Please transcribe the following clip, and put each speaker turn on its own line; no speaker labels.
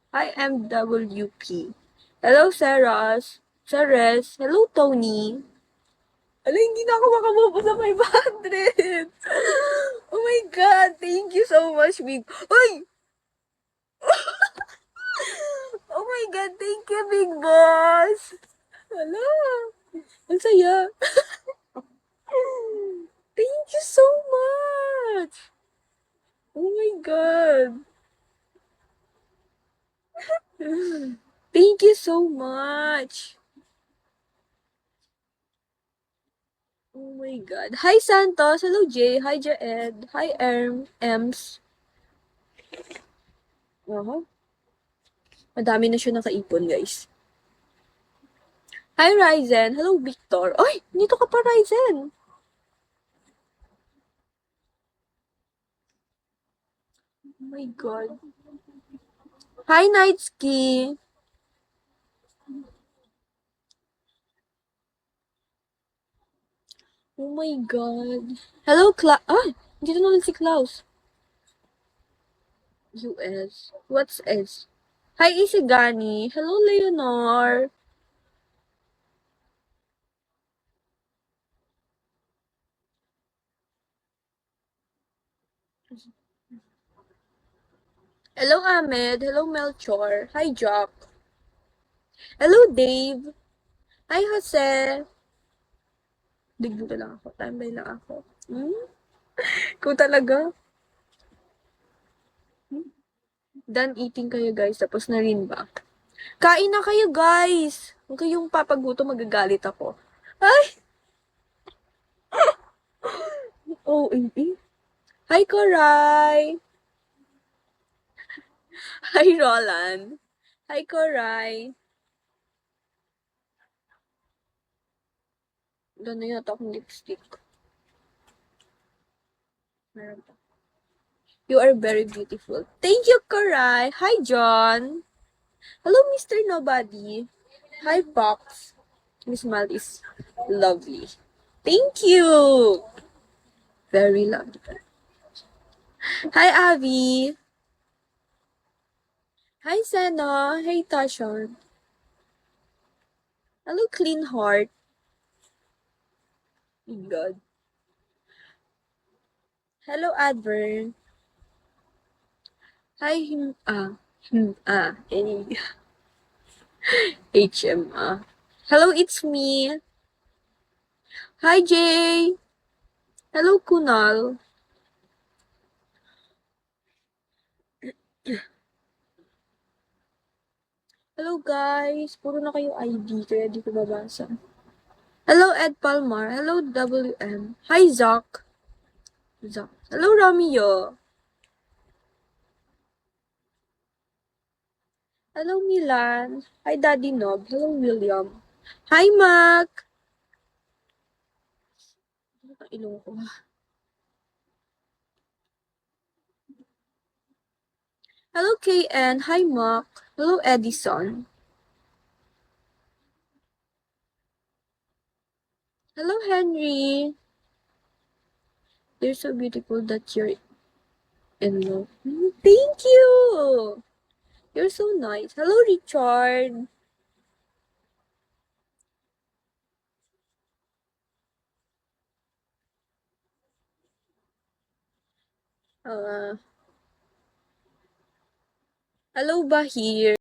Hi, MWP. Hello, Saras. Sares. Hello, Tony. Ala, hindi na ako makabubo sa 500. Oh my God. Thank you so much, Big. Uy! Oh my God. Thank you, Big Boss. Hala. Ang saya. Thank you so much. Oh my God. Thank you so much. Oh my God. Hi, Santos. Hello, Jay. Hi, Jaed. Hi, Ems. Aha. Madami na siya nakaipon, guys. Hi, Ryzen. Hello, Victor. Ay, dito ka pa, Ryzen. Oh my God. Hi, Nightski. Oh my God. Hello, Ah, dito na lang si Klaus. US. What's S? Hi, Isigani. Hello, Leonor. Hello, Ahmed. Hello, Melchor. Hi, Jock. Hello, Dave. Hi, Jose. Digdito lang ako. Timeline lang ako. Hmm? Kung talaga. Done eating kayo, guys. Tapos na rin ba? Kain na kayo, guys! Huwag kayong papaguto, magagalit ako. Ay! Oh, eh. Hi, Koray! Hi, Roland! Hi, Koray! Doon na yata akong lipstick. Meron pa. You are very beautiful. Thank you, Koray! Hi, John! Hello, Mr. Nobody! Hi, Fox! Miss Mal is lovely. Thank you! Very lovely. Hi, Avi! Hi, Senna! Hey, Tashawn! Hello, Clean Heart! My God. Hello, Advern. Hi, any HM. Hello, it's me. Hi, Jay. Hello, Kunal. Hello, guys. Puro na kayo ID, kaya di ko babasa. Hello, Ed Palmar. Hello, WM. Hi, Zach. Zach. Hello, Romeo. Hello, Milan. Hi, Daddy Nob. Hello, William. Hi, Mac. Ano ka ilong ko? Hello, KN. Hi, Mac. Hello, Edison. Hello, Henry. You're so beautiful that you're in love. Thank you. You're so nice. Hello, Richard. Uh, hello, Bahir.